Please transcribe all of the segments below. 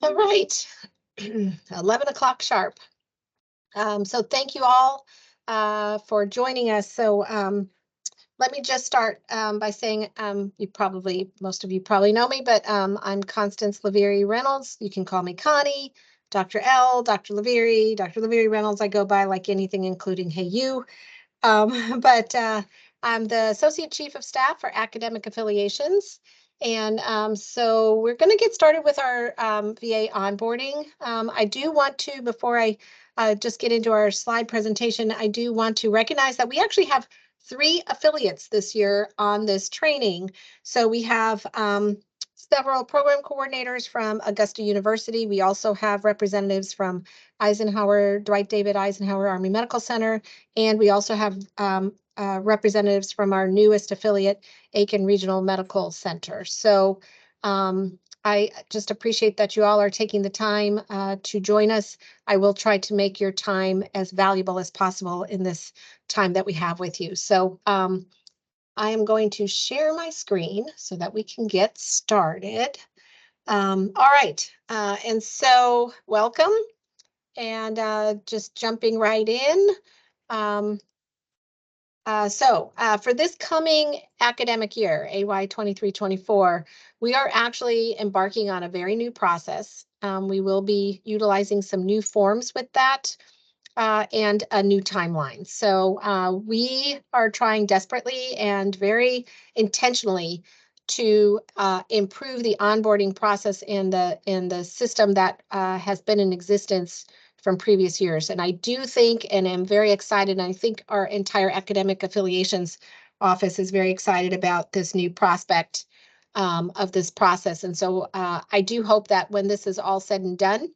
All right, 11 o'clock sharp. So thank you all for joining us. So let me just start by saying most of you probably know me, but I'm Constance Levery Reynolds. You can call me Connie, Dr. L, Dr. Levery, Dr. Levery Reynolds. I go by like anything, including hey you. But I'm the Associate Chief of Staff for Academic Affiliations. And so we're going to get started with our VA onboarding. I do want to, before I just get into our slide presentation, I do want to recognize that we actually have 3 affiliates this year on this training. So we have several program coordinators from Augusta University. We also have representatives from Dwight David Eisenhower Army Medical Center, and we also have representatives from our newest affiliate, Aiken Regional Medical Center. So I just appreciate that you all are taking the time to join us. I will try to make your time as valuable as possible in this time that we have with you. So I am going to share my screen so that we can get started. All right, and so welcome, and just jumping right in. For this coming academic year, AY23-24, we are actually embarking on a very new process. We will be utilizing some new forms with that and a new timeline. So we are trying desperately and very intentionally to improve the onboarding process in the system that has been in existence from previous years. And I do think, and am very excited, and I think our entire academic affiliations office is very excited about this new prospect of this process. And so I do hope that when this is all said and done,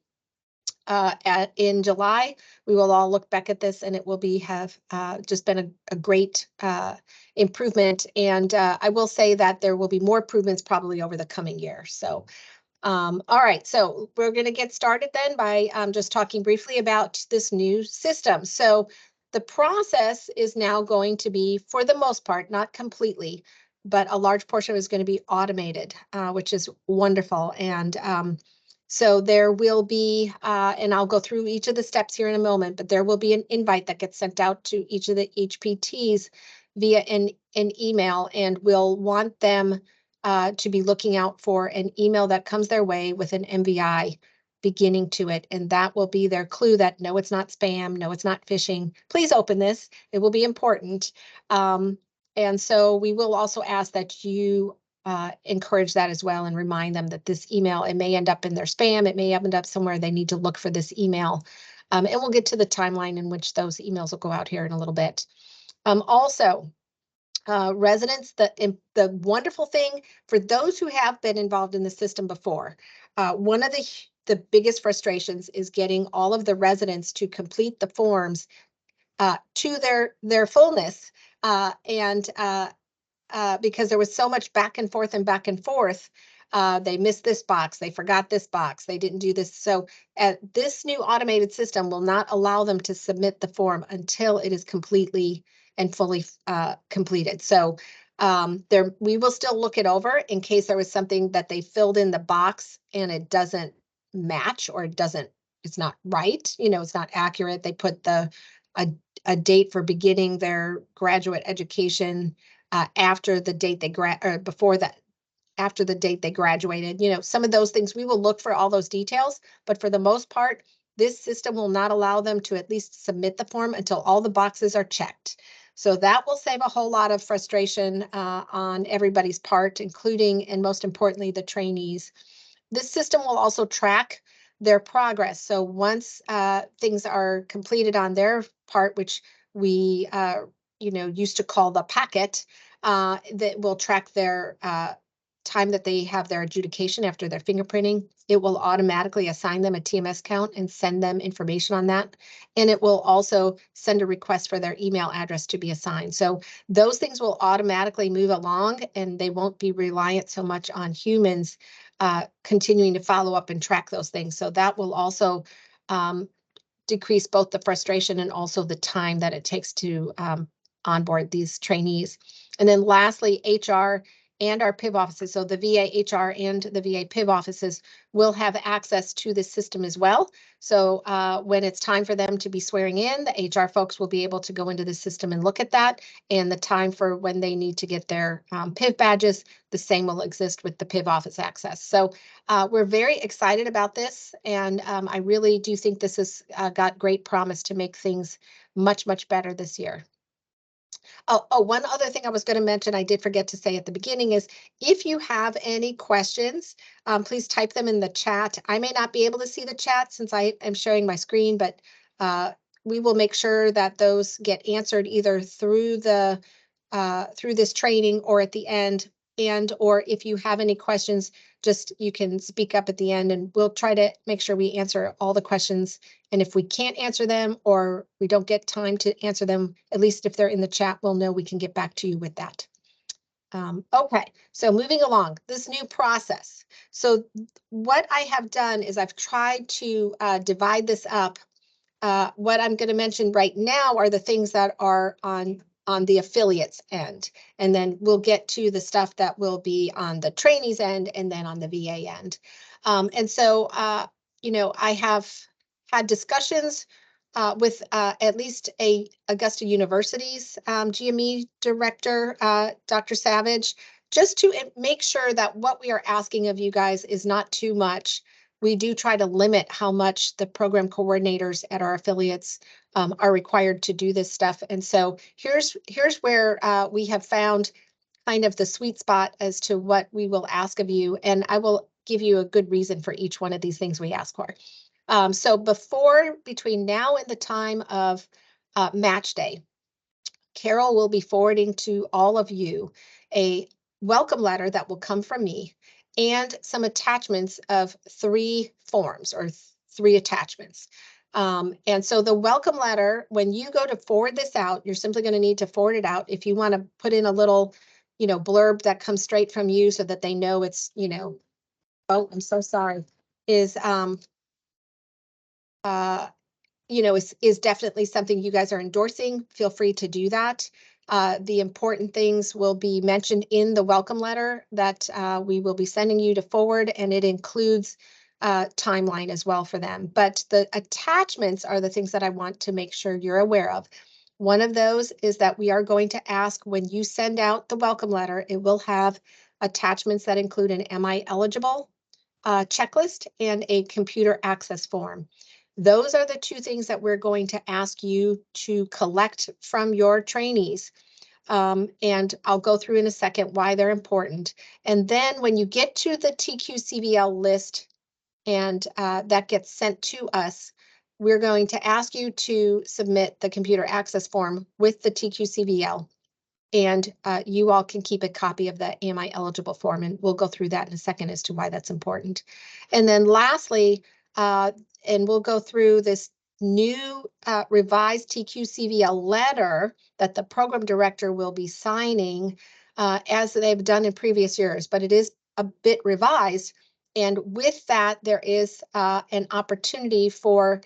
in July, we will all look back at this and it will have just been a great improvement. And I will say that there will be more improvements probably over the coming year. So all right, so we're going to get started then by just talking briefly about this new system. So the process is now going to be, for the most part, not completely, but a large portion is going to be automated, which is wonderful. And so there will be, and I'll go through each of the steps here in a moment, but there will be an invite that gets sent out to each of the HPTs via an email, and we'll want them to be looking out for an email that comes their way with an MVI beginning to it. And that will be their clue that no, it's not spam, no, it's not phishing. Please open this. It will be important. And so we will also ask that you encourage that as well and remind them that this email, it may end up in their spam, it may end up somewhere they need to look for this email. And we'll get to the timeline in which those emails will go out here in a little bit. Also, residents, the wonderful thing for those who have been involved in the system before, one of the biggest frustrations is getting all of the residents to complete the forms to their fullness, because there was so much back and forth, they missed this box, they forgot this box, they didn't do this. So this new automated system will not allow them to submit the form until it is completely and fully completed. So we will still look it over in case there was something that they filled in the box and it doesn't match, or it's not right, it's not accurate. They put a date for beginning their graduate education after the date after the date they graduated. Some of those things, we will look for all those details, but for the most part, this system will not allow them to at least submit the form until all the boxes are checked. So that will save a whole lot of frustration on everybody's part, including, and most importantly, the trainees. This system will also track their progress. So once things are completed on their part, which we used to call the packet, that will track their time that they have their adjudication after their fingerprinting. It will automatically assign them a TMS count and send them information on that. And it will also send a request for their email address to be assigned. So those things will automatically move along, and they won't be reliant so much on humans continuing to follow up and track those things. So that will also decrease both the frustration and also the time that it takes to onboard these trainees. And then lastly, HR and our PIV offices, so the VA HR and the VA PIV offices will have access to this system as well. So when it's time for them to be swearing in, the HR folks will be able to go into the system and look at that. And the time for when they need to get their PIV badges, the same will exist with the PIV office access. So we're very excited about this. And I really do think this has got great promise to make things much, much better this year. Oh, one other thing I was going to mention, I did forget to say at the beginning, is if you have any questions, please type them in the chat. I may not be able to see the chat since I am sharing my screen, but we will make sure that those get answered either through the through this training or at the end. And or if you have any questions, just you can speak up at the end and we'll try to make sure we answer all the questions. And if we can't answer them or we don't get time to answer them, at least if they're in the chat, we'll know we can get back to you with that. Okay, so moving along, this new process. So what I have done is I've tried to divide this up. What I'm going to mention right now are the things that are on the affiliates end, and then we'll get to the stuff that will be on the trainees end and then on the VA end. And so, you know, I have had discussions with at least Augusta University's GME director, Dr. Savage, just to make sure that what we are asking of you guys is not too much. We do try to limit how much the program coordinators at our affiliates are required to do this stuff. And so here's where we have found kind of the sweet spot as to what we will ask of you. And I will give you a good reason for each one of these things we ask for. So between now and the time of match day, Carol will be forwarding to all of you a welcome letter that will come from me and some attachments of 3 forms or 3 attachments. And so the welcome letter, when you go to forward this out, you're simply going to need to forward it out. If you want to put in a little, you know, blurb that comes straight from you so that they know it's, you know, oh, I'm so sorry, is, you know, is definitely something you guys are endorsing. Feel free to do that. The important things will be mentioned in the welcome letter that we will be sending you to forward, and it includes timeline as well for them. But the attachments are the things that I want to make sure you're aware of. One of those is that we are going to ask when you send out the welcome letter, it will have attachments that include an Am I eligible checklist and a computer access form. Those are the 2 things that we're going to ask you to collect from your trainees. And I'll go through in a second why they're important. And then when you get to the TQ-CVL list and that gets sent to us, we're going to ask you to submit the computer access form with the TQ-CVL. And you all can keep a copy of the Am I eligible form, and we'll go through that in a second as to why that's important. And then lastly, and we'll go through this new revised TQ-CVL letter that the program director will be signing as they've done in previous years, but it is a bit revised. And with that, there is an opportunity for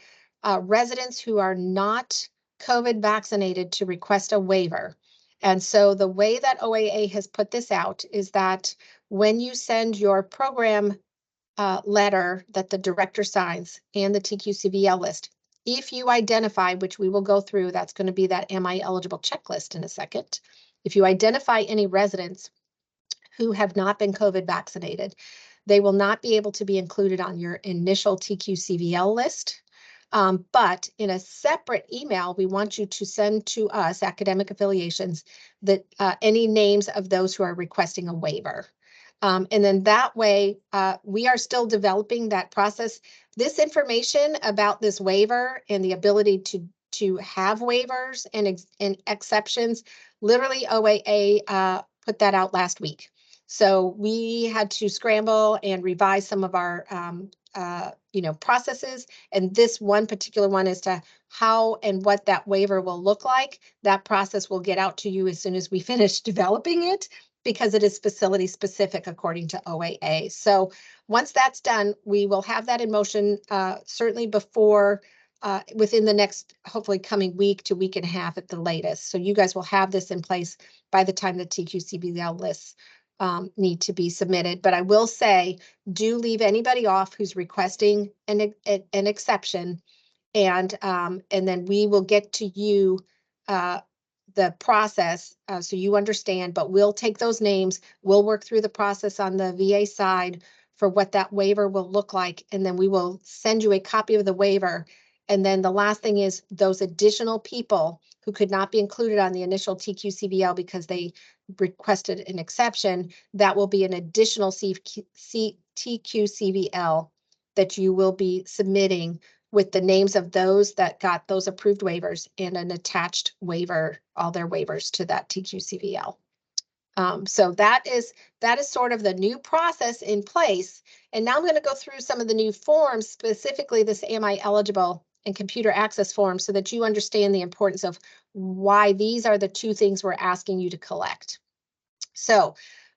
residents who are not COVID vaccinated to request a waiver. And so the way that OAA has put this out is that when you send your program letter that the director signs and the TQ-CVL list, if you identify, which we will go through, that's going to be that Am I eligible checklist in a second. If you identify any residents who have not been COVID vaccinated, they will not be able to be included on your initial TQ-CVL list. But in a separate email, we want you to send to us, academic affiliations, that any names of those who are requesting a waiver. And then that way, we are still developing that process. This information about this waiver and the ability to have waivers and exceptions, literally OAA put that out last week. So we had to scramble and revise some of our processes. And this one particular one as to how and what that waiver will look like, that process will get out to you as soon as we finish developing it, because it is facility specific according to OAA. So once that's done, we will have that in motion certainly before within the next, hopefully coming week to week and a half at the latest. So you guys will have this in place by the time the TQ-CVL lists need to be submitted. But I will say, do leave anybody off who's requesting an exception, and then we will get to you the process so you understand. But we'll take those names, we'll work through the process on the VA side for what that waiver will look like, and then we will send you a copy of the waiver. And then the last thing is those additional people who could not be included on the initial TQCVL because they requested an exception, that will be an additional TQCVL that you will be submitting with the names of those that got those approved waivers and an attached waiver, all their waivers to that TQCVL. So that is sort of the new process in place. And now I'm going to go through some of the new forms, specifically this Am I Eligible and computer access form, so that you understand the importance of why these are the two things we're asking you to collect. So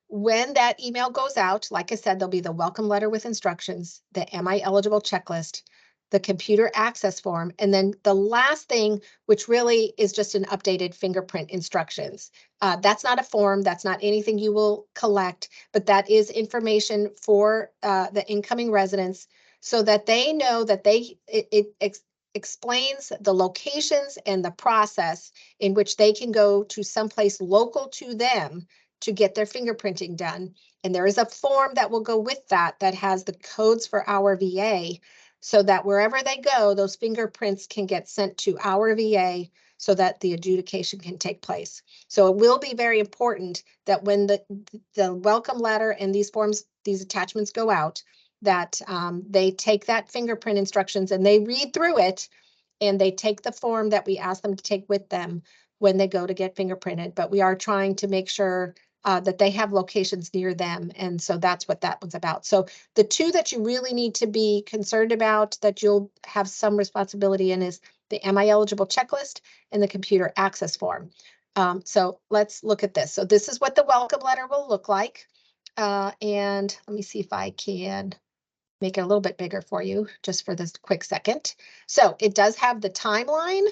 when that email goes out, like I said, there'll be the welcome letter with instructions, the Am I Eligible checklist, the computer access form, and then the last thing, which really is just an updated fingerprint instructions. That's not a form, that's not anything you will collect, but that is information for the incoming residents so that they know that it explains the locations and the process in which they can go to someplace local to them to get their fingerprinting done. And there is a form that will go with that that has the codes for our VA, so that wherever they go, those fingerprints can get sent to our VA so that the adjudication can take place. So it will be very important that when the welcome letter and these forms, these attachments go out, that they take that fingerprint instructions and they read through it, and they take the form that we ask them to take with them when they go to get fingerprinted. But we are trying to make sure that they have locations near them. And so that's what that one's about. So the two that you really need to be concerned about that you'll have some responsibility in is the Am I Eligible checklist and the computer access form. So let's look at this. So this is what the welcome letter will look like. And let me see if I can make it a little bit bigger for you just for this quick second. So it does have the timeline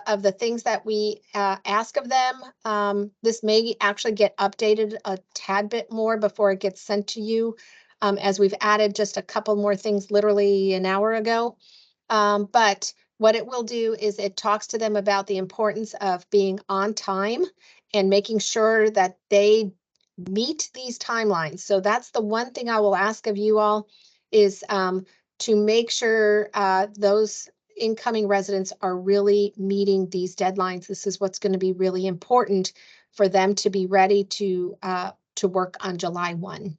of the things that we ask of them. This may actually get updated a tad bit more before it gets sent to you, as we've added just a couple more things literally an hour ago. But what it will do is it talks to them about the importance of being on time and making sure that they meet these timelines. So that's the one thing I will ask of you all is to make sure those incoming residents are really meeting these deadlines. This is what's going to be really important for them to be ready to work on July 1.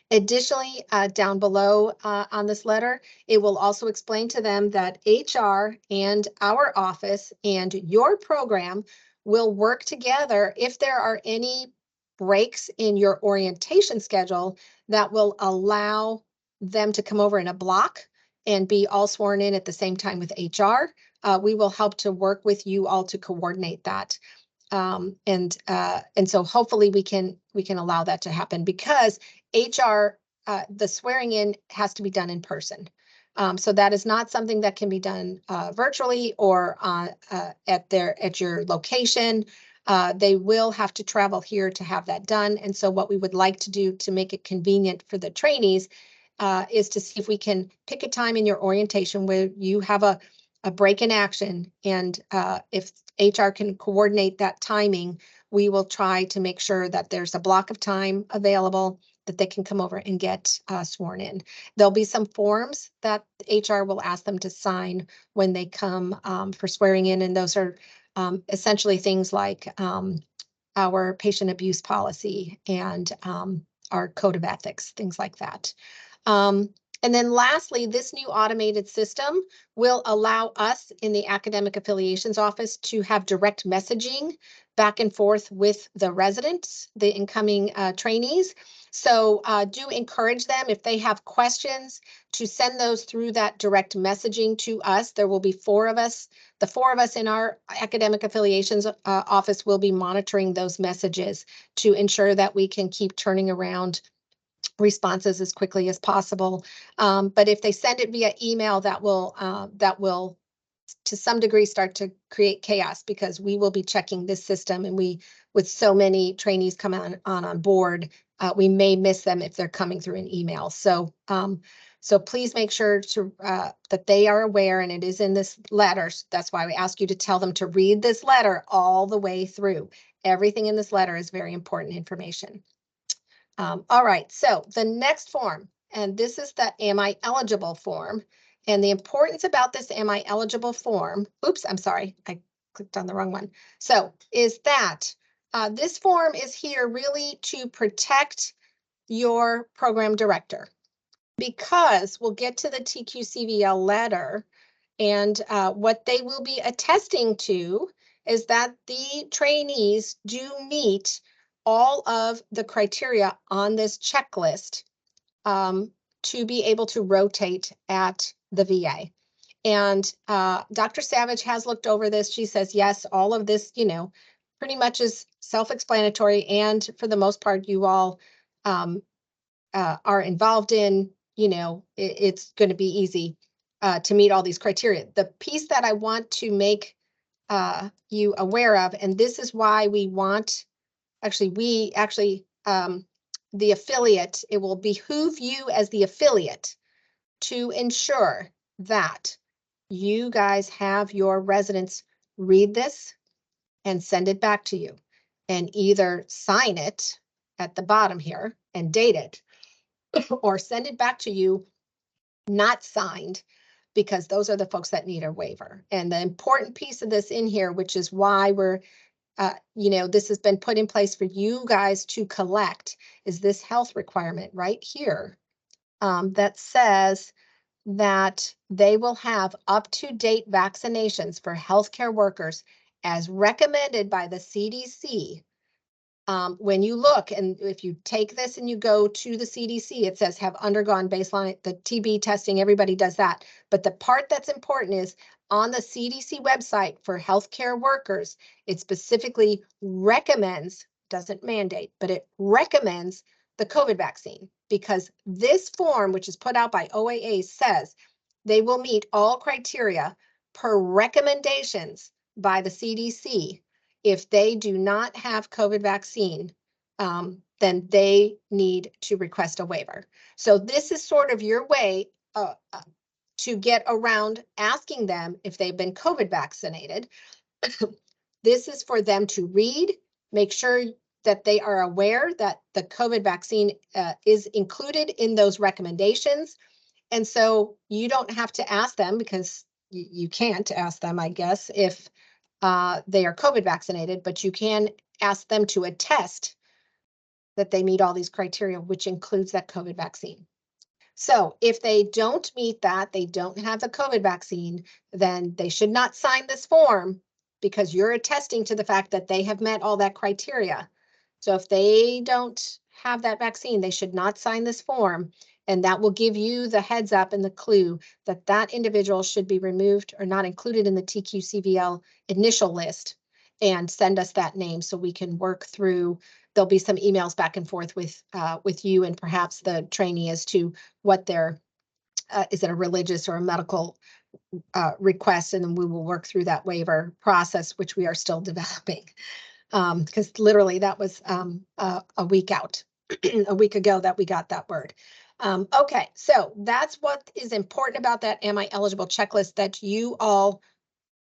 Additionally, down below on this letter, it will also explain to them that HR and our office and your program will work together if there are any breaks in your orientation schedule that will allow them to come over in a block and be all sworn in at the same time with HR. We will help to work with you all to coordinate that. And so hopefully we can allow that to happen, because HR, the swearing in has to be done in person. So that is not something that can be done virtually or at your location. They will have to travel here to have that done. And so what we would like to do to make it convenient for the trainees is to see if we can pick a time in your orientation where you have a break in action. And if HR can coordinate that timing, we will try to make sure that there's a block of time available that they can come over and get sworn in. There'll be some forms that HR will ask them to sign when they come for swearing in. And those are essentially things like our patient abuse policy and our code of ethics, things like that. And then lastly, this new automated system will allow us in the Academic Affiliations Office to have direct messaging back and forth with the residents, the incoming trainees. So do encourage them, if they have questions, to send those through that direct messaging to us. There will be 4 of us. The 4 of us in our Academic Affiliations Office will be monitoring those messages to ensure that we can keep turning around responses as quickly as possible. But if they send it via email, that will to some degree start to create chaos, because we will be checking this system, and with so many trainees coming on board, we may miss them if they're coming through an email. So so please make sure to that they are aware, and it is in this letter. That's why we ask you to tell them to read this letter all the way through. Everything in this letter is very important information. All right, so the next form, and this is the Am I Eligible form. And the importance about this Am I Eligible form, oops, I'm sorry, I clicked on the wrong one. So is that this form is here really to protect your program director, because we'll get to the TQCVL letter, and what they will be attesting to is that the trainees do meet all of the criteria on this checklist to be able to rotate at the VA. And Dr. Savage has looked over this. She says, yes, all of this, pretty much is self-explanatory. And for the most part, you all are involved in, it's going to be easy to meet all these criteria. The piece that I want to make you aware of, and this is why we want, the affiliate, it will behoove you as the affiliate to ensure that you guys have your residents read this and send it back to you, and either sign it at the bottom here and date it, or send it back to you not signed, because those are the folks that need a waiver. And the important piece of this in here, which is why we're this has been put in place for you guys to collect, is this health requirement right here that says that they will have up-to-date vaccinations for healthcare workers as recommended by the CDC. When you look, and if you take this and you go to the CDC, it says have undergone baseline, the TB testing, everybody does that. But the part that's important is on the CDC website for healthcare workers, it specifically recommends, doesn't mandate, but it recommends the COVID vaccine, because this form, which is put out by OAA, says they will meet all criteria per recommendations by the CDC. If they do not have COVID vaccine, then they need to request a waiver. So this is sort of your way to get around asking them if they've been COVID vaccinated. This is for them to read, make sure that they are aware that the COVID vaccine is included in those recommendations. And so you don't have to ask them, because you can't ask them, I guess, if they are COVID vaccinated, but you can ask them to attest that they meet all these criteria, which includes that COVID vaccine. So if they don't meet that, they don't have the COVID vaccine, then they should not sign this form, because you're attesting to the fact that they have met all that criteria. So if they don't have that vaccine, they should not sign this form. And that will give you the heads up and the clue that that individual should be removed or not included in the TQCVL initial list, and send us that name so we can work through. There'll be some emails back and forth with you and perhaps the trainee as to what their, is it a religious or a medical request, and then we will work through that waiver process, which we are still developing. Because literally that was a week out, a week ago that we got that word. Okay, so that's what is important about that Am I Eligible checklist, that you all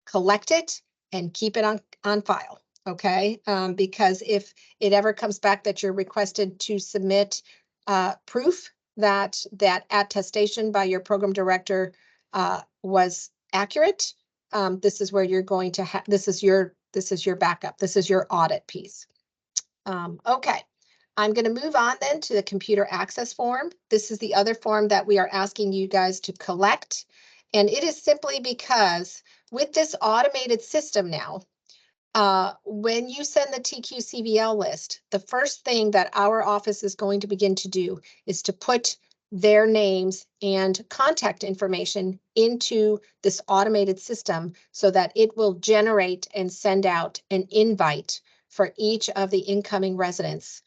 collect it and keep it on file, okay? Because if it ever comes back that you're requested to submit proof that that attestation by your program director was accurate, this is where you're going to have, this is your backup, this is your audit piece. Okay. I'm going to move on then to the computer access form. This is the other form that we are asking you guys to collect. And it is simply because with this automated system now, when you send the TQCVL list, the first thing that our office is going to begin to do is to put their names and contact information into this automated system, so that it will generate and send out an invite for each of the incoming residents,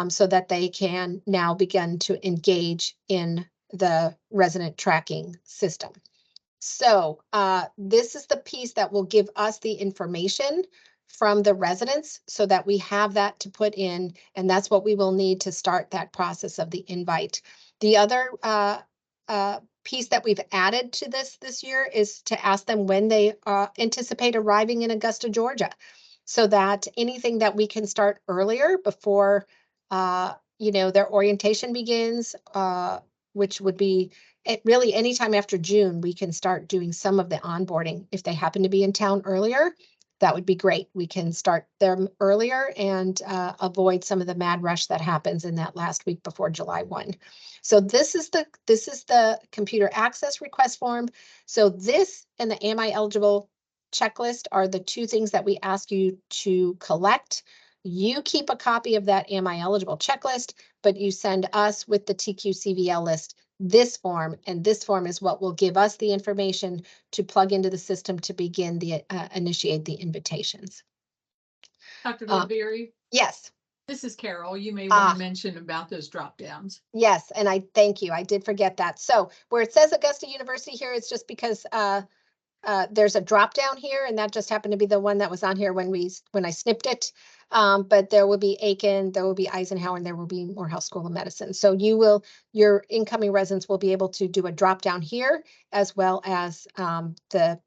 so that they can now begin to engage in the resident tracking system. So this is the piece that will give us the information from the residents so that we have that to put in, and that's what we will need to start that process of the invite. The other piece that we've added to this year is to ask them when they anticipate arriving in Augusta, Georgia, so that anything that we can start earlier before their orientation begins, which would be really anytime after June, we can start doing some of the onboarding. If they happen to be in town earlier, that would be great. We can start them earlier and avoid some of the mad rush that happens in that last week before July 1. So this is the computer access request form. So this and the Am I Eligible checklist are the two things that we ask you to collect. You keep a copy of that Am I Eligible checklist, but you send us with the TQ-CVL list this form, and this form is what will give us the information to plug into the system to begin the initiate the invitations. Dr. Lavery? Yes. This is Carol. You may want to mention about those drop downs. Yes, and I thank you. I did forget that. So where it says Augusta University here, it's just because there's a drop down here, and that just happened to be the one that was on here when I snipped it. But there will be Aiken, there will be Eisenhower, and there will be Morehouse School of Medicine. So your incoming residents will be able to do a drop down here as well as the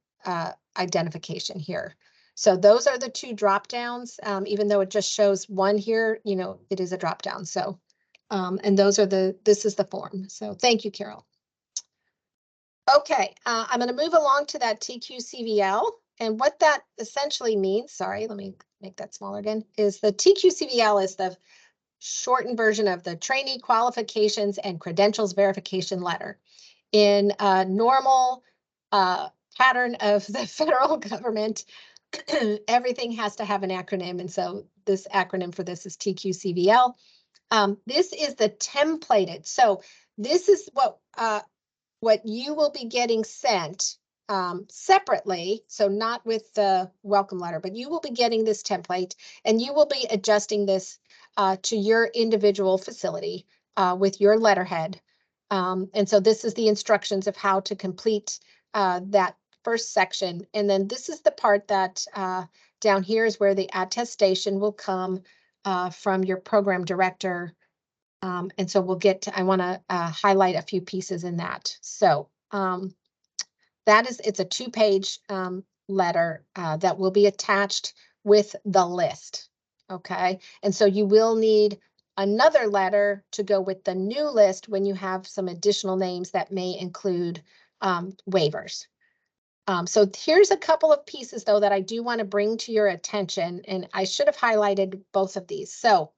identification here. So those are the two drop downs. Even though it just shows one here, it is a drop down. So, and this is the form. So thank you, Carol. Okay, I'm going to move along to that TQ-CVL, and what that essentially means, sorry, let me make that smaller again, is the TQ-CVL is the shortened version of the Trainee Qualifications and Credentials Verification Letter. In a normal pattern of the federal government, everything has to have an acronym, and so this acronym for this is TQ-CVL. This is the templated, so this is what you will be getting sent separately, so not with the welcome letter, but you will be getting this template, and you will be adjusting this to your individual facility with your letterhead. And so this is the instructions of how to complete that first section. And then this is the part that down here is where the attestation will come from your program director. And so I want to highlight a few pieces in that. So it's a 2-page letter that will be attached with the list. Okay. And so you will need another letter to go with the new list when you have some additional names that may include waivers. So here's a couple of pieces though that I do want to bring to your attention, and I should have highlighted both of these. So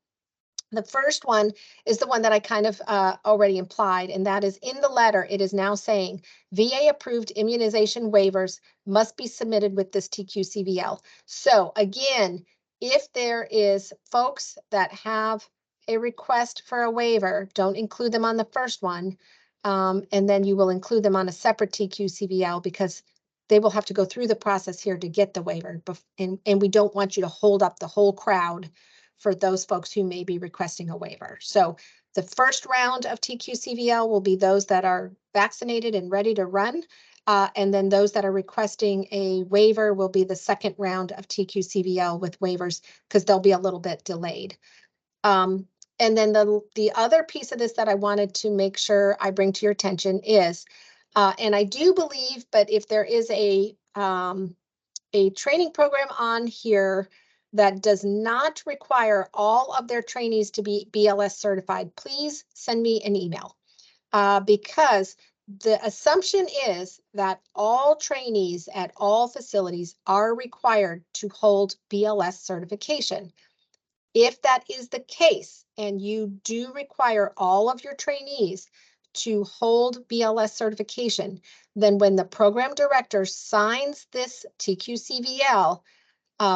the first one is the one that I kind of already implied, and that is in the letter, it is now saying VA approved immunization waivers must be submitted with this TQ-CVL. So again, if there is folks that have a request for a waiver, don't include them on the first one, and then you will include them on a separate TQ-CVL because they will have to go through the process here to get the waiver, and we don't want you to hold up the whole crowd for those folks who may be requesting a waiver. So the first round of TQ-CVL will be those that are vaccinated and ready to run. And then those that are requesting a waiver will be the second round of TQ-CVL with waivers because they'll be a little bit delayed. And then the other piece of this that I wanted to make sure I bring to your attention is, and I do believe, but if there is a training program on here that does not require all of their trainees to be BLS certified, please send me an email because the assumption is that all trainees at all facilities are required to hold BLS certification. If that is the case, and you do require all of your trainees to hold BLS certification, then when the program director signs this TQ-CVL,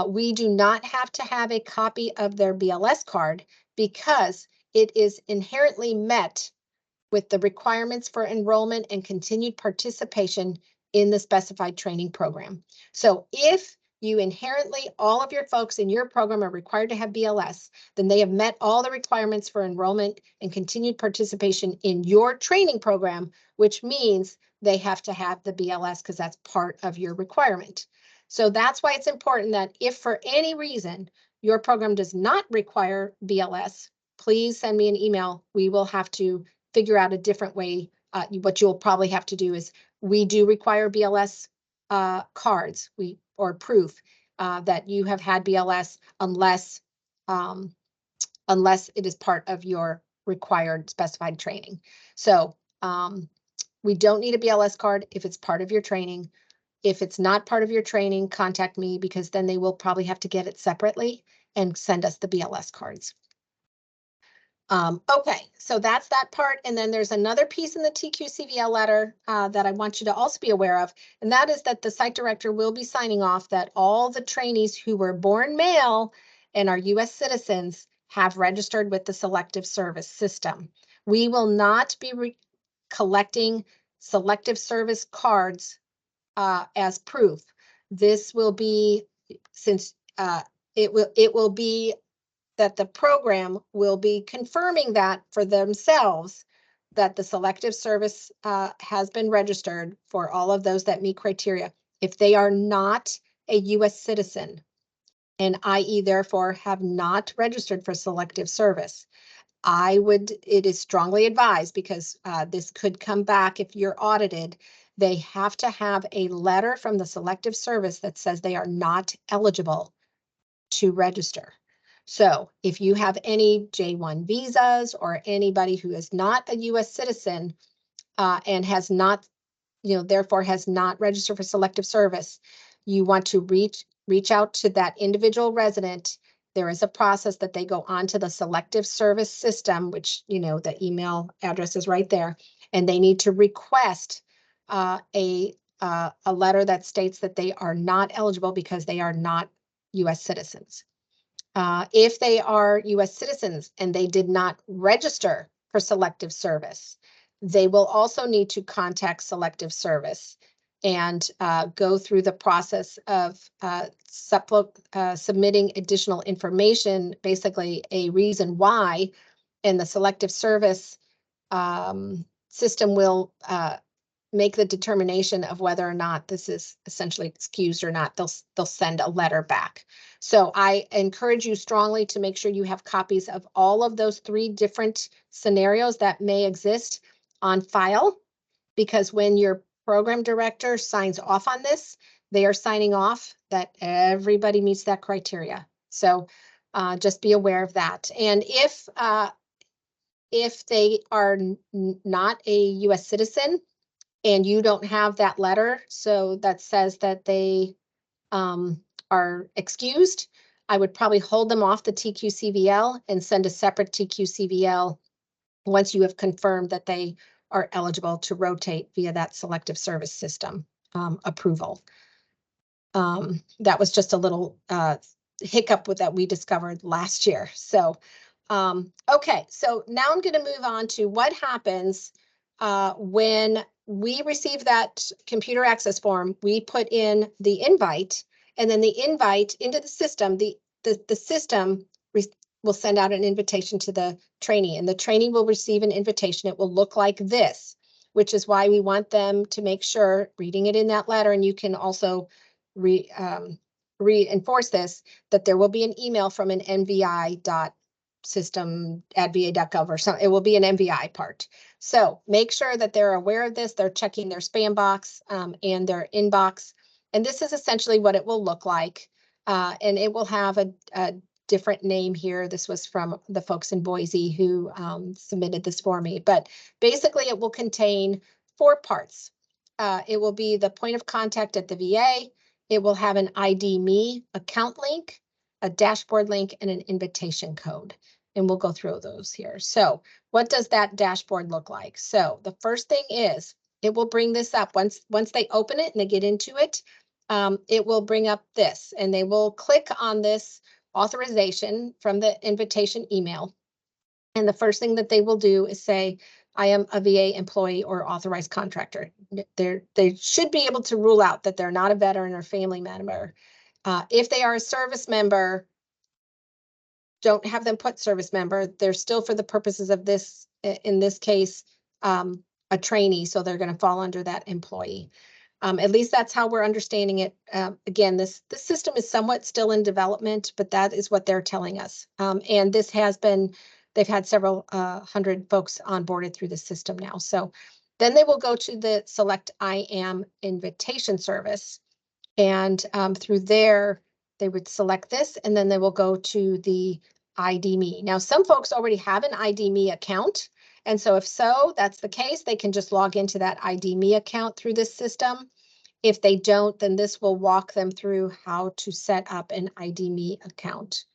we do not have to have a copy of their BLS card because it is inherently met with the requirements for enrollment and continued participation in the specified training program. So if you inherently, all of your folks in your program are required to have BLS, then they have met all the requirements for enrollment and continued participation in your training program, which means they have to have the BLS because that's part of your requirement. So that's why it's important that if for any reason your program does not require BLS, please send me an email. We will have to figure out a different way. What you'll probably have to do is we do require BLS cards or proof that you have had BLS unless it is part of your required specified training. So we don't need a BLS card if it's part of your training. If it's not part of your training, contact me because then they will probably have to get it separately and send us the BLS cards. Okay, so that's that part. And then there's another piece in the TQ-CVL letter that I want you to also be aware of, and that is that the site director will be signing off that all the trainees who were born male and are U.S. citizens have registered with the selective service system. We will not be collecting selective service cards as proof. This will be, since it will be that the program will be confirming that for themselves, that the selective service has been registered for all of those that meet criteria. If they are not a U.S. citizen, and i.e. therefore have not registered for selective service, it is strongly advised, because this could come back if you're audited, they have to have a letter from the selective service that says they are not eligible to register. So if you have any J1 visas or anybody who is not a U.S. citizen and has not, therefore has not registered for selective service, you want to reach out to that individual resident. There is a process that they go onto the selective service system, which, the email address is right there, and they need to request a letter that states that they are not eligible because they are not U.S. citizens. If they are U.S. citizens and they did not register for selective service, they will also need to contact selective service and go through the process of submitting additional information, basically a reason why, and the selective service system will make the determination of whether or not this is essentially excused or not. They'll send a letter back. So I encourage you strongly to make sure you have copies of all of those 3 different scenarios that may exist on file, because when your program director signs off on this, they are signing off that everybody meets that criteria. So just be aware of that. And if they are not a U.S. citizen, and you don't have that letter, so that says that they are excused, I would probably hold them off the TQ-CVL and send a separate TQ-CVL once you have confirmed that they are eligible to rotate via that selective service system approval. That was just a little hiccup that we discovered last year. So, okay, so now I'm going to move on to what happens when we receive that computer access form. We put in the invite, and then the invite into the system, the system will send out an invitation to the trainee, and the trainee will receive an invitation. It will look like this, which is why we want them to make sure, reading it in that letter, and you can also reinforce this, that there will be an email from an nvi.system@va.gov or something. It will be an NVI part. So make sure that they're aware of this. They're checking their spam box and their inbox. And this is essentially what it will look like. And it will have a different name here. This was from the folks in Boise who submitted this for me. But basically, it will contain 4 parts. It will be the point of contact at the VA. It will have an ID Me account link, a dashboard link, and an invitation code. And we'll go through those here. So what does that dashboard look like? So the first thing is, it will bring this up. Once they open it and they get into it, it will bring up this, and they will click on this authorization from the invitation email. And the first thing that they will do is say, I am a VA employee or authorized contractor. They should be able to rule out that they're not a veteran or family member. If they are a service member, don't have them put service member. They're still, for the purposes of this, in this case, a a trainee, so they're going to fall under that employee. At least that's how we're understanding it. Again, this system is somewhat still in development, but that is what they're telling us. And this has been, they've had several hundred folks onboarded through the system now. So then they will go to the Select IAM invitation service. And through there, they would select this, and then they will go to the ID Me. Now, some folks already have an ID Me account. And so if so, that's the case, they can just log into that ID Me account through this system. If they don't, then this will walk them through how to set up an ID Me account.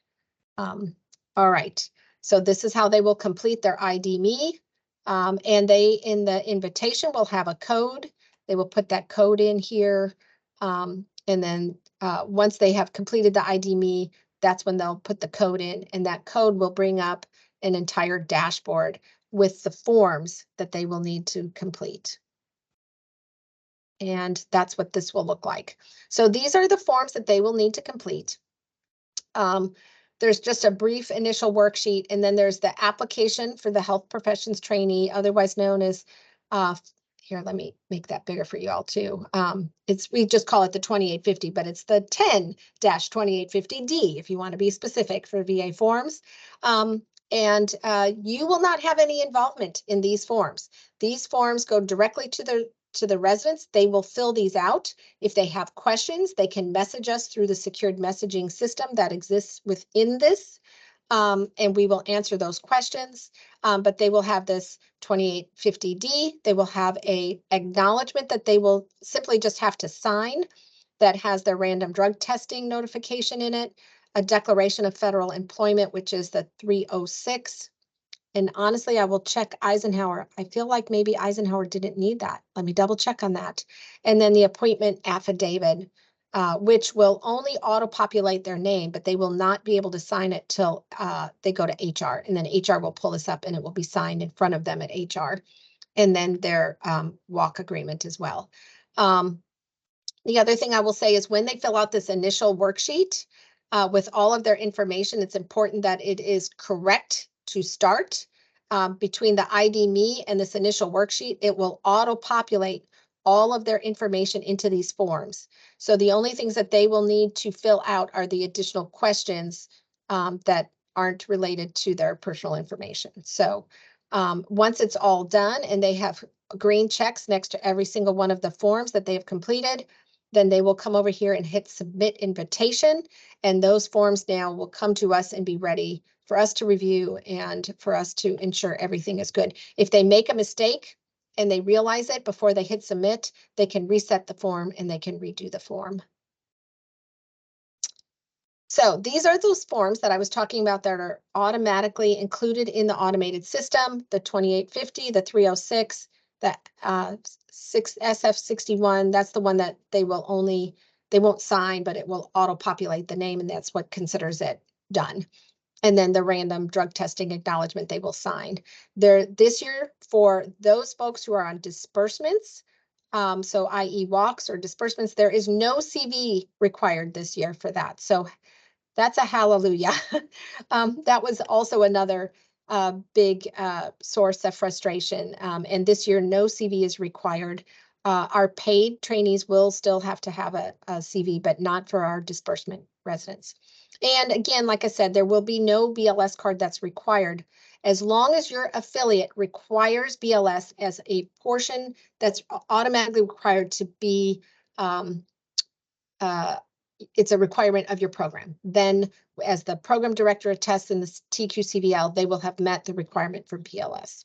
All right, so this is how they will complete their ID Me. And they, in the invitation, will have a code. They will put that code in here. And then once they have completed the ID Me, that's when they'll put the code in, and that code will bring up an entire dashboard with the forms that they will need to complete. And that's what this will look like. So these are the forms that they will need to complete. There's just a brief initial worksheet, and then there's the application for the health professions trainee, otherwise known as, here, let me make that bigger for you all too. We just call it the 2850, but it's the 10-2850D if you want to be specific for VA forms. And you will not have any involvement in these forms. These forms go directly to the residents. They will fill these out. If they have questions, they can message us through the secured messaging system that exists within this, and we will answer those questions. But they will have this 2850D. They will have a acknowledgement that they will simply just have to sign that has their random drug testing notification in it, a declaration of federal employment, which is the 306. And honestly, I will check Eisenhower. I feel like maybe Eisenhower didn't need that. Let me double check on that. And then the appointment affidavit, which will only auto-populate their name, but they will not be able to sign it till they go to HR. And then HR will pull this up and it will be signed in front of them at HR. And then their walk agreement as well. The other thing I will say is when they fill out this initial worksheet with all of their information, it's important that it is correct to start. Between the ID Me and this initial worksheet, it will auto-populate all of their information into these forms. So the only things that they will need to fill out are the additional questions that aren't related to their personal information. So once it's all done and they have green checks next to every single one of the forms that they have completed, then they will come over here and hit submit invitation, and those forms now will come to us and be ready for us to review and for us to ensure everything is good. If they make a mistake and they realize it before they hit submit, they can reset the form and they can redo the form. So these are those forms that I was talking about that are automatically included in the automated system, the 2850, the 306, the SF61, that's the one that they won't sign, but it will auto-populate the name, and that's what considers it done. And then the random drug testing acknowledgement they will sign. This year, for those folks who are on disbursements, so i.e. walks or disbursements, there is no CV required this year for that. So that's a hallelujah. That was also another big source of frustration. And this year, no CV is required. Our paid trainees will still have to have a CV, but not for our disbursement residents. And again, like I said, there will be no BLS card that's required as long as your affiliate requires BLS as a portion that's automatically required to be it's a requirement of your program. Then as the program director attests in the TQCVL, they will have met the requirement for BLS.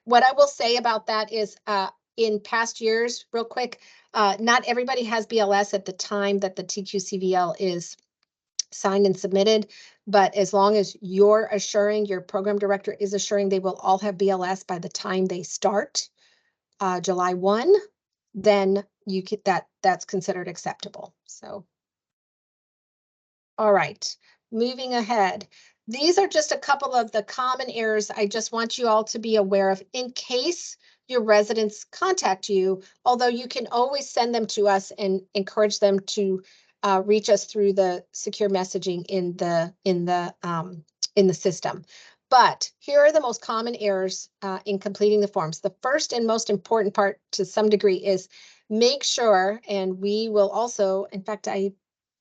What I will say about that is in past years, real quick, not everybody has BLS at the time that the TQCVL is signed and submitted, but as long as you're assuring, your program director is assuring they will all have BLS by the time they start July 1, then you get that's considered acceptable. So. All right, moving ahead. These are just a couple of the common errors I just want you all to be aware of in case your residents contact you, although you can always send them to us and encourage them to reach us through the secure messaging in the system. But here are the most common errors in completing the forms. The first and most important part to some degree is make sure, and we will also, in fact, I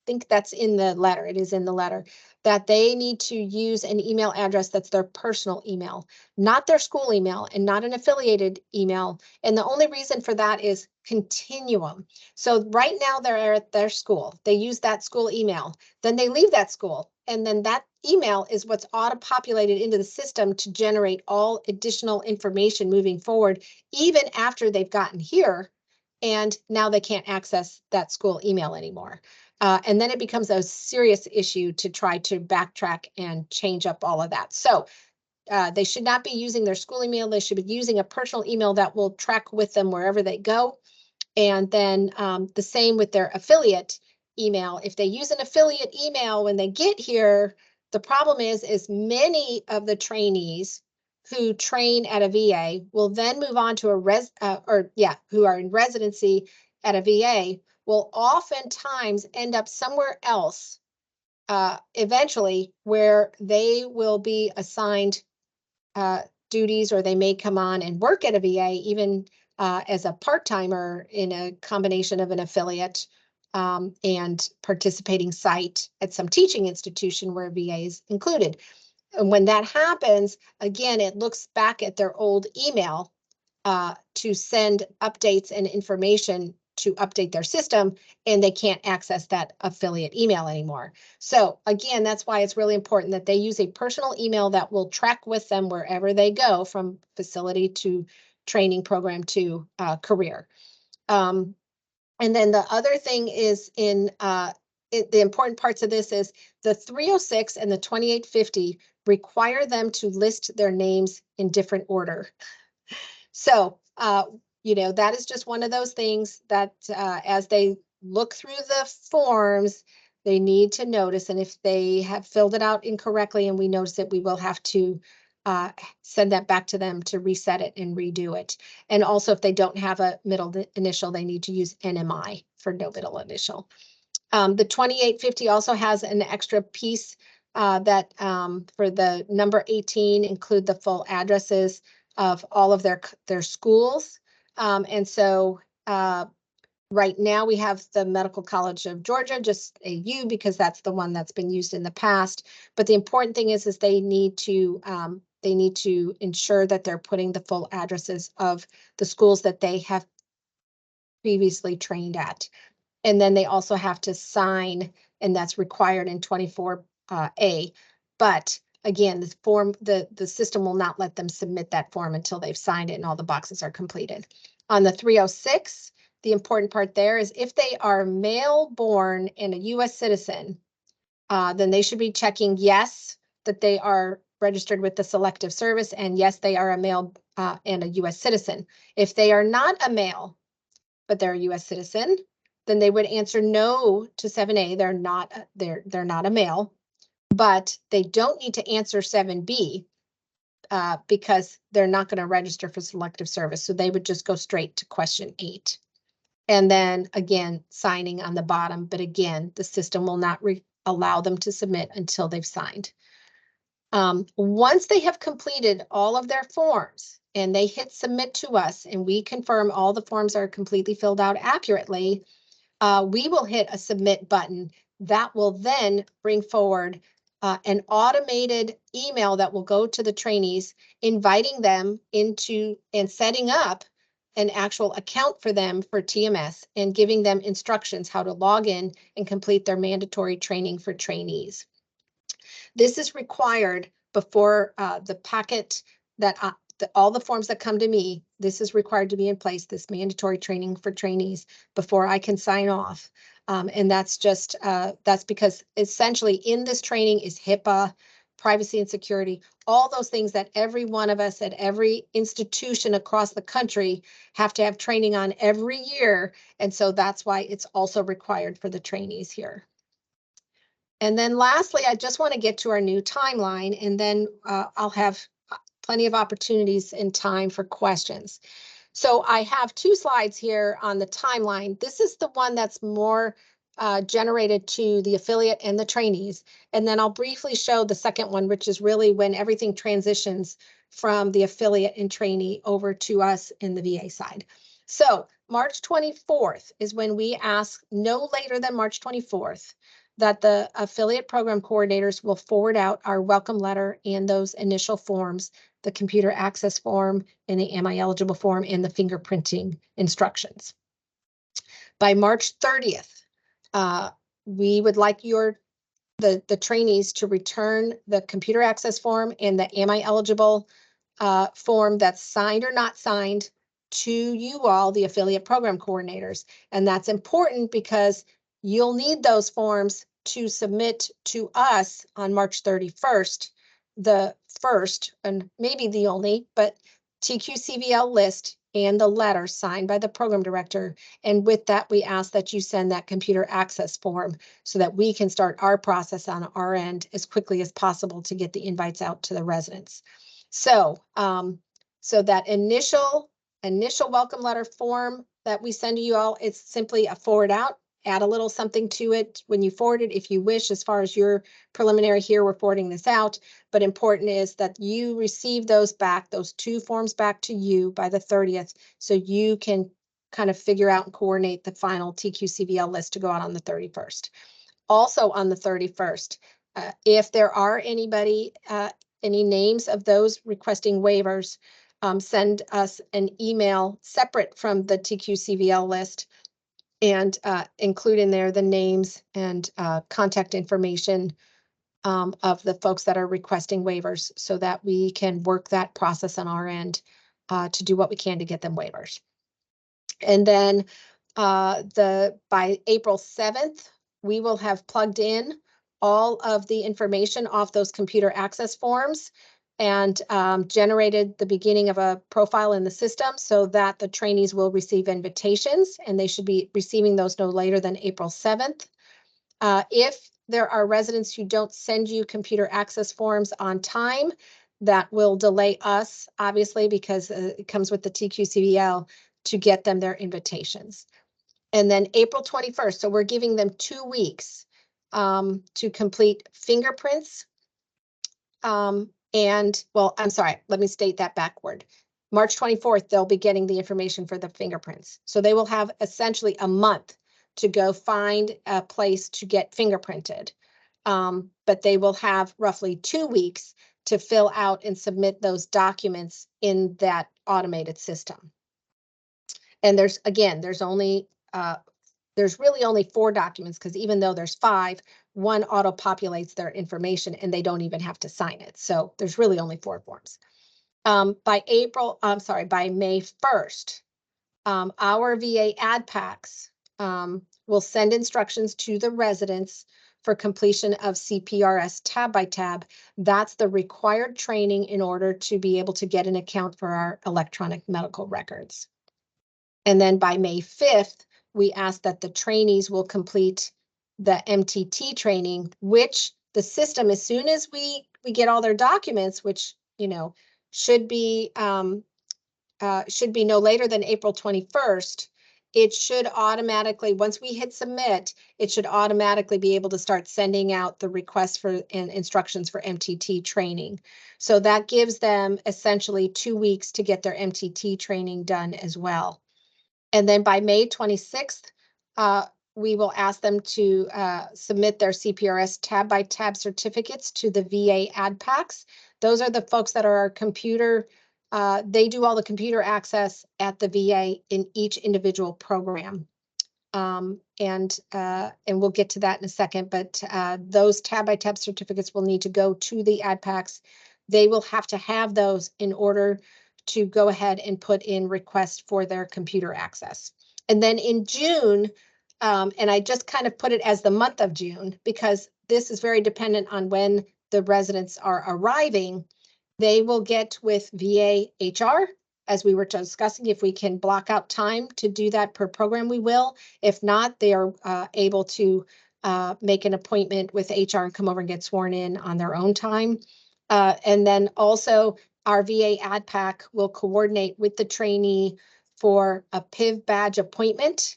think that's in the letter, it is in the letter, that they need to use an email address that's their personal email, not their school email and not an affiliated email. And the only reason for that is continuum. So right now they're at their school, they use that school email, then they leave that school, and then that email is what's auto-populated into the system to generate all additional information moving forward, even after they've gotten here, and now they can't access that school email anymore. And then it becomes a serious issue to try to backtrack and change up all of that. So they should not be using their school email. They should be using a personal email that will track with them wherever they go. And then the same with their affiliate email. If they use an affiliate email when they get here, the problem is many of the trainees who train at a VA will then move on to who are in residency at a VA will oftentimes end up somewhere else eventually where they will be assigned duties, or they may come on and work at a VA even as a part-timer in a combination of an affiliate and participating site at some teaching institution where VA is included. And when that happens, again, it looks back at their old email to send updates and information to update their system, and they can't access that affiliate email anymore. So again, that's why it's really important that they use a personal email that will track with them wherever they go, from facility to training program to career. And then the other thing is the important parts of this is the 306 and the 2850 require them to list their names in different order. So, that is just one of those things that as they look through the forms, they need to notice. And if they have filled it out incorrectly and we notice it, we will have to send that back to them to reset it and redo it. And also, if they don't have a middle initial, they need to use NMI for no middle initial. The 2850 also has an extra piece that for the number 18 include the full addresses of all of their schools. And so right now we have the Medical College of Georgia, just a U, because that's the one that's been used in the past. But the important thing is they need to ensure that they're putting the full addresses of the schools that they have previously trained at. And then they also have to sign, and that's required in 24A. But again, the form, the system will not let them submit that form until they've signed it and all the boxes are completed. On the 306, the important part there is if they are male born and a U.S. citizen, then they should be checking yes, that they are registered with the Selective Service, and yes, they are a male and a U.S. citizen. If they are not a male, but they're a U.S. citizen, then they would answer no to 7A. They're not a male, but they don't need to answer 7B because they're not going to register for Selective Service. So they would just go straight to question 8. And then again, signing on the bottom. But again, the system will not allow them to submit until they've signed. Once they have completed all of their forms and they hit submit to us and we confirm all the forms are completely filled out accurately, we will hit a submit button that will then bring forward an automated email that will go to the trainees, inviting them into and setting up an actual account for them for TMS and giving them instructions how to log in and complete their mandatory training for trainees. This is required before the packet that all the forms that come to me, this is required to be in place, this mandatory training for trainees, before I can sign off. And that's just, that's because essentially in this training is HIPAA, privacy and security, all those things that every one of us at every institution across the country have to have training on every year. And so that's why it's also required for the trainees here. And then lastly, I just want to get to our new timeline, and then I'll have plenty of opportunities and time for questions. So I have 2 slides here on the timeline. This is the one that's more generated to the affiliate and the trainees. And then I'll briefly show the second one, which is really when everything transitions from the affiliate and trainee over to us in the VA side. So March 24th is when we ask, no later than March 24th, that the affiliate program coordinators will forward out our welcome letter and those initial forms, the computer access form and the Am I Eligible form and the fingerprinting instructions. By March 30th, we would like the trainees to return the computer access form and the Am I Eligible form that's signed or not signed to you all, the affiliate program coordinators. And that's important because you'll need those forms to submit to us on March 31st, the first and maybe the only, but TQCVL list and the letter signed by the program director. And with that, we ask that you send that computer access form so that we can start our process on our end as quickly as possible to get the invites out to the residents. So, so that initial welcome letter form that we send to you all, it's simply a forward out. Add a little something to it when you forward it, if you wish. As far as your preliminary here, we're forwarding this out. But important is that you receive those back, those two forms back to you by the 30th, so you can kind of figure out and coordinate the final TQCVL list to go out on the 31st. Also on the 31st, if there are any names of those requesting waivers, send us an email separate from the TQCVL list and include in there the names and contact information of the folks that are requesting waivers so that we can work that process on our end to do what we can to get them waivers. And then by April 7th, we will have plugged in all of the information off those computer access forms and generated the beginning of a profile in the system so that the trainees will receive invitations, and they should be receiving those no later than April 7th. If there are residents who don't send you computer access forms on time, that will delay us, obviously, because it comes with the TQCVL to get them their invitations. And then April 21st, so we're giving them 2 weeks to complete fingerprints. And, well, I'm sorry, let me state that backward. March 24th, they'll be getting the information for the fingerprints. So they will have essentially a month to go find a place to get fingerprinted. But they will have roughly 2 weeks to fill out and submit those documents in that automated system. And there's really only 4 documents, because even though there's 5, one auto-populates their information and they don't even have to sign it. So there's really only 4 forms. By May 1st, our VA ad packs will send instructions to the residents for completion of CPRS tab by tab. That's the required training in order to be able to get an account for our electronic medical records. And then by May 5th, we ask that the trainees will complete the MTT training, which the system, as soon as we get all their documents, which, you know, should be no later than April 21st, it should automatically, once we hit submit, it should automatically be able to start sending out the requests for and instructions for MTT training. So that gives them essentially 2 weeks to get their MTT training done as well. And then by May 26th, we will ask them to submit their CPRS tab by tab certificates to the VA ad packs. Those are the folks that are our computer, they do all the computer access at the VA in each individual program. And we'll get to that in a second, but those tab by tab certificates will need to go to the ad packs. They will have to have those in order to go ahead and put in requests for their computer access. And then in June, and I just kind of put it as the month of June, because this is very dependent on when the residents are arriving, they will get with VA HR, as we were discussing. If we can block out time to do that per program, we will. If not, they are able to make an appointment with HR and come over and get sworn in on their own time. And then also, our VA ad pack will coordinate with the trainee for a PIV badge appointment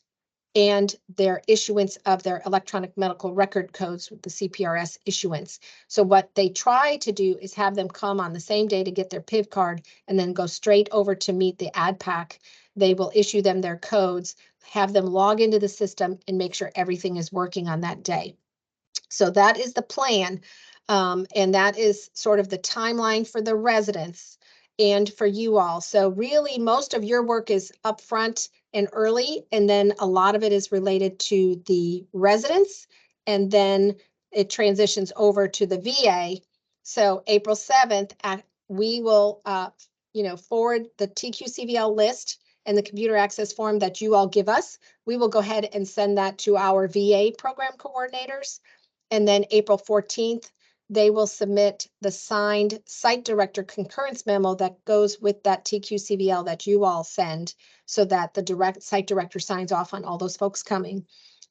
and their issuance of their electronic medical record codes with the CPRS issuance. So what they try to do is have them come on the same day to get their PIV card and then go straight over to meet the ADPAC. They will issue them their codes, have them log into the system and make sure everything is working on that day. So that is the plan. And that is sort of the timeline for the residents and for you all. So really most of your work is upfront and early, and then a lot of it is related to the residents, and then it transitions over to the VA. So April 7th, we will forward the TQCVL list and the computer access form that you all give us. We will go ahead and send that to our VA program coordinators. And then April 14th, they will submit the signed site director concurrence memo that goes with that TQCVL that you all send, so that the site director signs off on all those folks coming.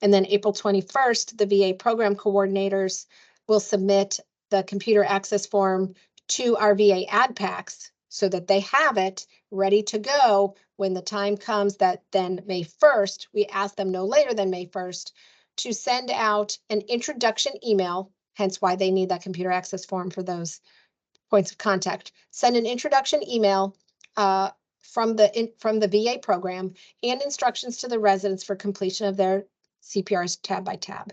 And then April 21st, the VA program coordinators will submit the computer access form to our VA ADPACs so that they have it ready to go when the time comes that then May 1st, we ask them no later than May 1st, to send out an introduction email, hence why they need that computer access form for those points of contact. Send an introduction email from the VA program and instructions to the residents for completion of their CPRs tab by tab.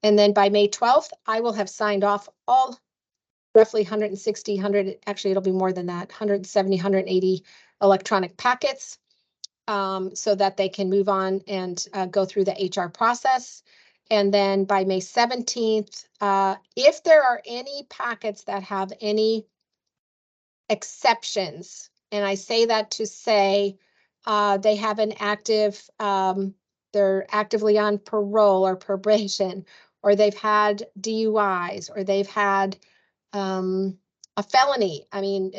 And then by May 12th, I will have signed off all roughly 160, actually it'll be more than that, 170, 180 electronic packets, so that they can move on and go through the HR process. And then by May 17th, if there are any packets that have any exceptions, and I say that to say they have an active, they're actively on parole or probation, or they've had DUIs, or they've had a felony. I mean,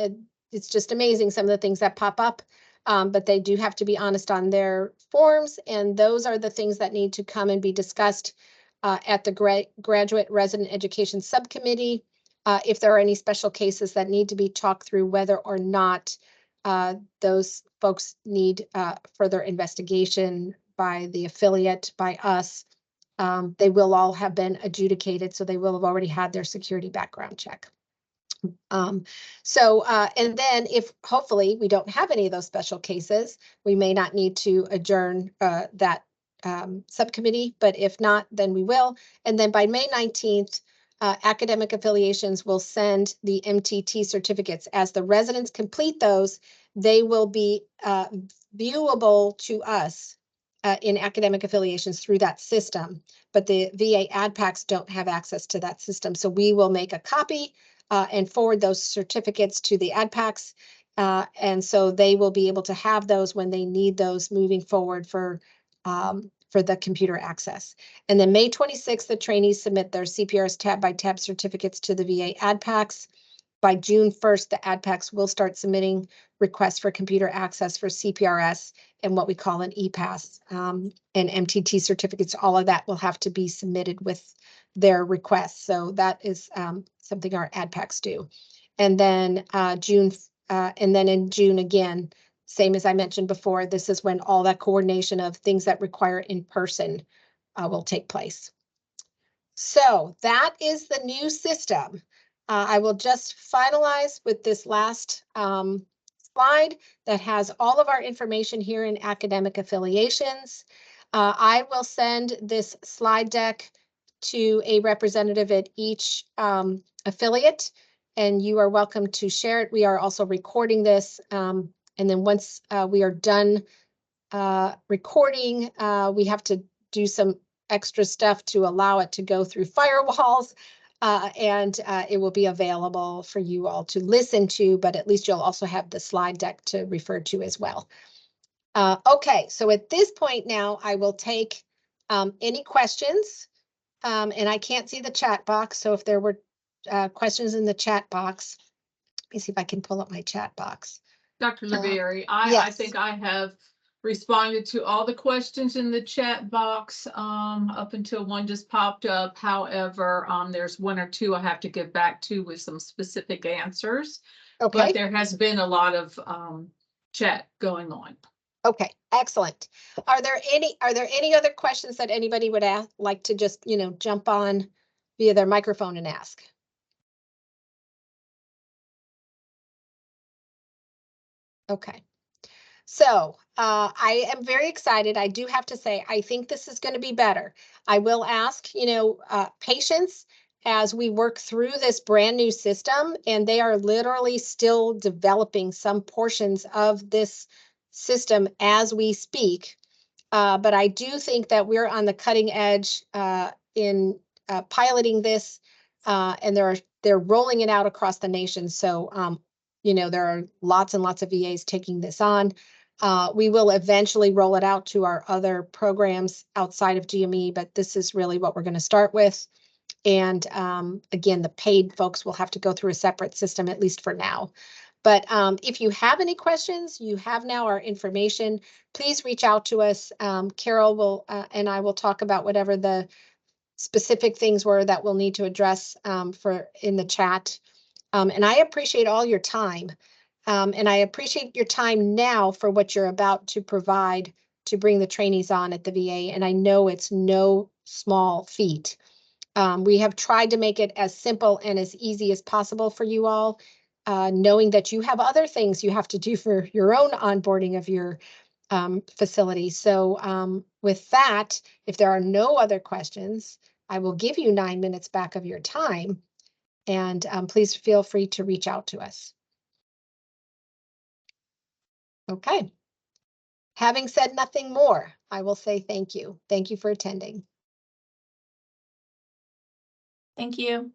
it's just amazing some of the things that pop up. But they do have to be honest on their forms, and those are the things that need to come and be discussed at the Graduate Resident Education Subcommittee. If there are any special cases that need to be talked through, whether or not those folks need further investigation by the affiliate, by us, they will all have been adjudicated, so they will have already had their security background check. And then if hopefully we don't have any of those special cases, we may not need to adjourn that subcommittee, but if not, then we will. And then by May 19th, academic affiliations will send the MTT certificates. As the residents complete those, they will be viewable to us in academic affiliations through that system, but the VA ADPACs don't have access to that system. So we will make a copy and forward those certificates to the ADPACs. And so they will be able to have those when they need those moving forward for the computer access. And then May 26th, the trainees submit their CPRS tab by tab certificates to the VA ADPACs. By June 1st, the ADPACs will start submitting requests for computer access for CPRS and what we call an EPASS and MTT certificates. All of that will have to be submitted with their requests. So that is something our ADPACs do. And then in June again, same as I mentioned before, this is when all that coordination of things that require in person will take place. So that is the new system. I will just finalize with this last slide that has all of our information here in academic affiliations. I will send this slide deck to a representative at each affiliate, and you are welcome to share it. We are also recording this, and then once we are done recording, we have to do some extra stuff to allow it to go through firewalls, and it will be available for you all to listen to, but at least you'll also have the slide deck to refer to as well. Okay, so at this point now, I will take any questions, and I can't see the chat box, so if there were questions in the chat box, let me see if I can pull up my chat box. Dr. LaBerry, I Yes. think I have responded to all the questions in the chat box up until one just popped up. However, there's one or two I have to get back to with some specific answers. Okay. But there has been a lot of chat going on. Okay, excellent. Are there any other questions that anybody would like to just, jump on via their microphone and ask? Okay. So I am very excited. I do have to say, I think this is going to be better. I will ask, patience as we work through this brand new system, and they are literally still developing some portions of this system as we speak. But I do think that we're on the cutting edge in piloting this, and they're rolling it out across the nation. So, there are lots and lots of VAs taking this on. We will eventually roll it out to our other programs outside of GME, but this is really what we're going to start with. And again, the paid folks will have to go through a separate system, at least for now. But if you have any questions, you have now our information. Please reach out to us. Carol will and I will talk about whatever the specific things were that we'll need to address for in the chat. And I appreciate all your time. And I appreciate your time now for what you're about to provide to bring the trainees on at the VA. And I know it's no small feat. We have tried to make it as simple and as easy as possible for you all, knowing that you have other things you have to do for your own onboarding of your facility. So with that, if there are no other questions, I will give you 9 minutes back of your time, and please feel free to reach out to us. Okay. Having said nothing more, I will say thank you. Thank you for attending. Thank you.